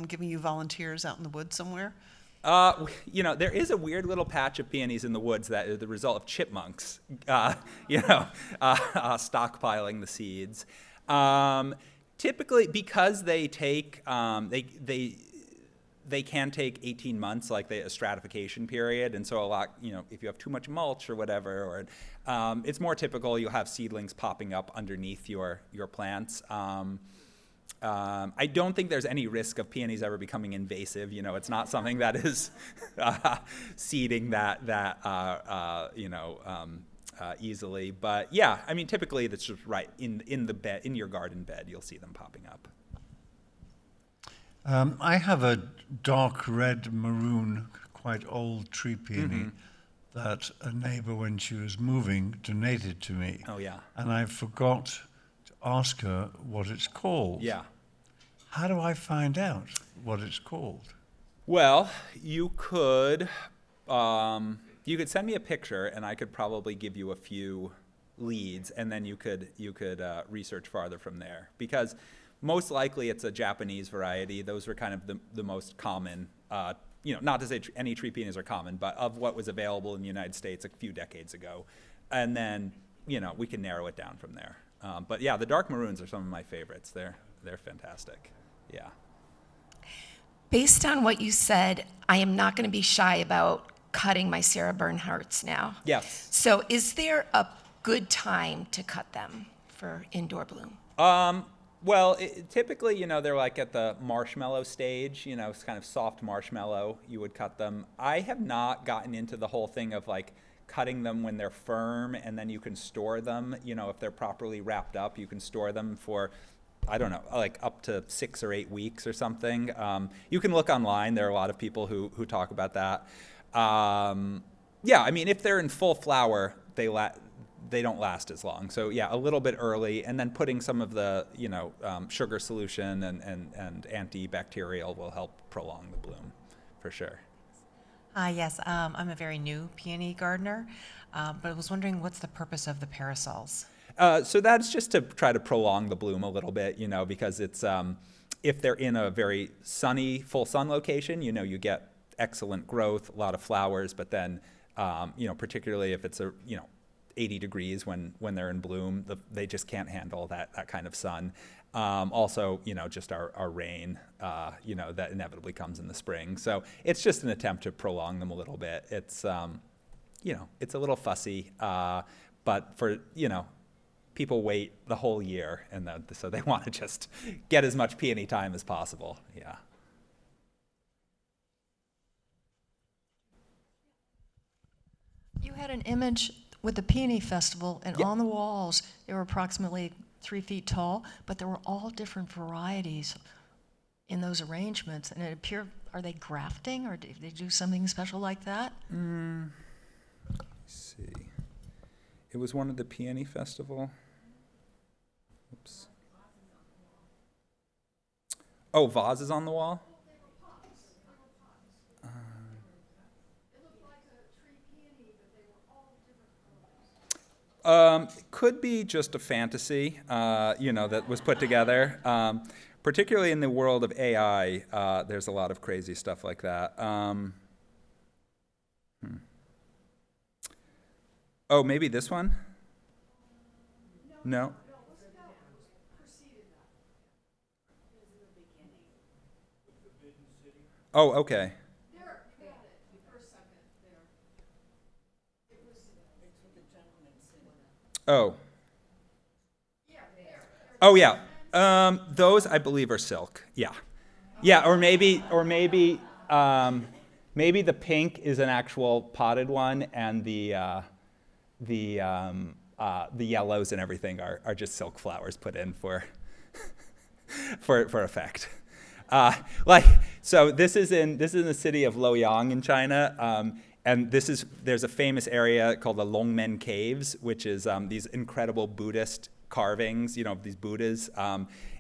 giving you volunteers out in the woods somewhere? There is a weird little patch of peonies in the woods that is the result of chipmunks, stockpiling the seeds. Typically, because they take, they can take 18 months, like a stratification period, and so a lot, if you have too much mulch or whatever, or it's more typical you'll have seedlings popping up underneath your plants. I don't think there's any risk of peonies ever becoming invasive. It's not something that is seeding easily. But yeah, I mean, typically that's just right in the bed, in your garden bed, you'll see them popping up. I have a dark red maroon, quite old tree peony that a neighbor, when she was moving, donated to me. Oh yeah. And I forgot to ask her what it's called. Yeah. How do I find out what it's called? Well, you could send me a picture, and I could probably give you a few leads, and then you could research farther from there. Because most likely it's a Japanese variety. Those were kind of the most common. Not to say any tree peonies are common, but of what was available in the United States a few decades ago, and then we can narrow it down from there. But yeah, the dark maroons are some of my favorites. They're fantastic. Yeah. Based on what you said, I am not going to be shy about cutting my Sarah Bernhardt's now. Yes. So is there a good time to cut them for indoor bloom? Well, typically, they're like at the marshmallow stage, it's kind of soft marshmallow, you would cut them. I have not gotten into the whole thing of like cutting them when they're firm, and then you can store them, if they're properly wrapped up, you can store them for, I don't know, like up to 6 or 8 weeks or something. You can look online. There are a lot of people who talk about that. Yeah, I mean, if they're in full flower, they don't last as long. So yeah, a little bit early, and then putting some of the sugar solution and antibacterial will help prolong the bloom, for sure. Yes, I'm a very new peony gardener, but I was wondering what's the purpose of the parasols? So that's just to try to prolong the bloom a little bit, because it's if they're in a very sunny, full sun location, you get excellent growth, a lot of flowers, but then particularly if it's 80 degrees when they're in bloom, they just can't handle that kind of sun. Also, just our rain, that inevitably comes in the spring. So it's just an attempt to prolong them a little bit. It's, it's a little fussy, but for, people wait the whole year, and so they want to just get as much peony time as possible. Yeah. You had an image with the Peony Festival, and Yep. on the walls, they were approximately 3 feet tall, but there were all different varieties in those arrangements. And it appeared, are they grafting, or did they do something special like that? Let's see. It was one of the Peony Festival. Oops. Oh, vases on the wall? Could be just a fantasy, that was put together. Particularly in the world of AI, there's a lot of crazy stuff like that. Oh, maybe this one? No? Oh, okay. Oh. Oh, yeah. Those I believe are silk. Yeah. Yeah, or maybe the pink is an actual potted one, and the yellows and everything are just silk flowers put in for for effect. So this is in the city of Luoyang in China, and there's a famous area called the Longmen Caves, which is these incredible Buddhist carvings, these Buddhas.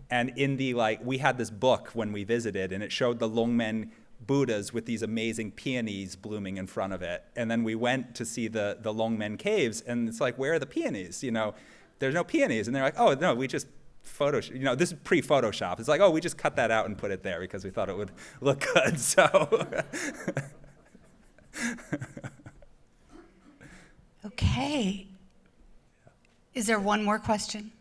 And we had this book when we visited, and it showed the Longmen Buddhas with these amazing peonies blooming in front of it. And then we went to see the Longmen Caves, and it's like, where are the peonies? There's no peonies. And they're like, oh, no, we just Photoshop. This is pre-Photoshop. It's like, oh, we just cut that out and put it there because we thought it would look good. So. Okay. Is there one more question?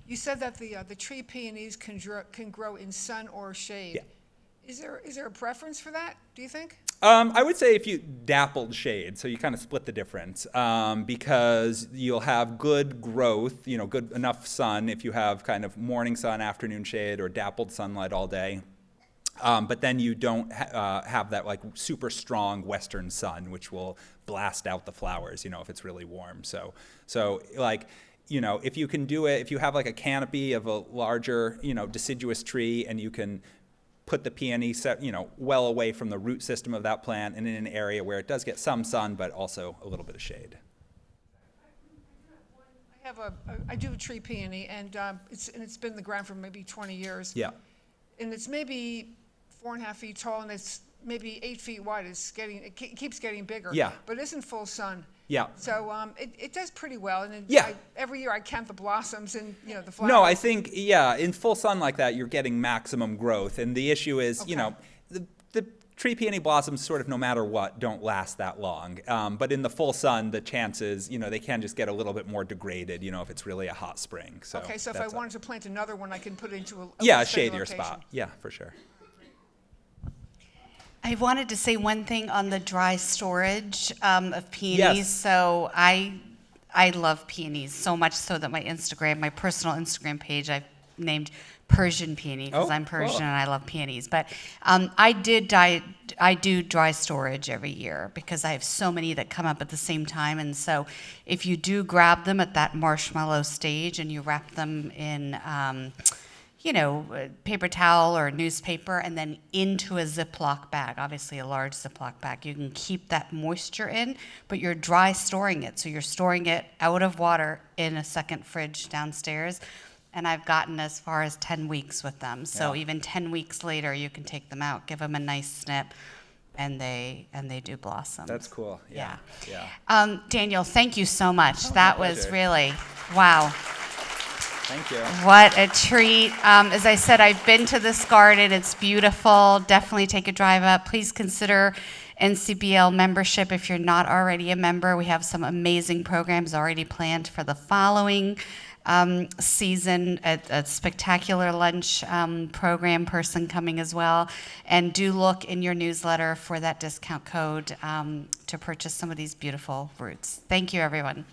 You said that the tree peonies can grow in sun or shade. Yeah. Is there a preference for that, do you think? I would say if you dappled shade, so you kind of split the difference, because you'll have good growth, good enough sun if you have kind of morning sun, afternoon shade, or dappled sunlight all day. But then you don't have that super strong western sun, which will blast out the flowers, if it's really warm. So if you can do it, if you have a canopy of a larger, deciduous tree, and you can put the peony well away from the root system of that plant and in an area where it does get some sun, but also a little bit of shade. I do a tree peony, and it's been in the ground for maybe 20 years. Yeah. And it's maybe 4.5 feet tall, and it's maybe 8 feet wide. It keeps getting bigger. Yeah. But it's in full sun. Yeah. So it does pretty well. And Yeah. every year I count the blossoms and the flowers. No, I think, in full sun like that, you're getting maximum growth. And the issue is, Okay. the tree peony blossoms sort of no matter what don't last that long. But in the full sun, the chances, they can just get a little bit more degraded, if it's really a hot spring. So Okay, so if I wanted to plant another one, I can put it into a a less shadier location. spot. Yeah, for sure. I wanted to say one thing on the dry storage of peonies. Yes. So I love peonies so much so that my personal Instagram page, I've named Persian peony because I'm Persian cool. and I love peonies. But I do dry storage every year because I have so many that come up at the same time. And so if you do grab them at that marshmallow stage and you wrap them in paper towel or newspaper and then into a Ziploc bag, obviously a large Ziploc bag. You can keep that moisture in, but you're dry storing it. So you're storing it out of water in a second fridge downstairs. And I've gotten as far as 10 weeks with them. So even 10 weeks later, you can take them out, give them a nice snip, and they do blossom. That's cool. Yeah. Daniel, thank you so much. Oh, that my was pleasure. really, wow. Thank you. What a treat. As I said, I've been to this garden. It's beautiful. Definitely take a drive up. Please consider NCBL membership if you're not already a member. We have some amazing programs already planned for the following season, a spectacular lunch program person coming as well. And do look in your newsletter for that discount code to purchase some of these beautiful roots. Thank you, everyone.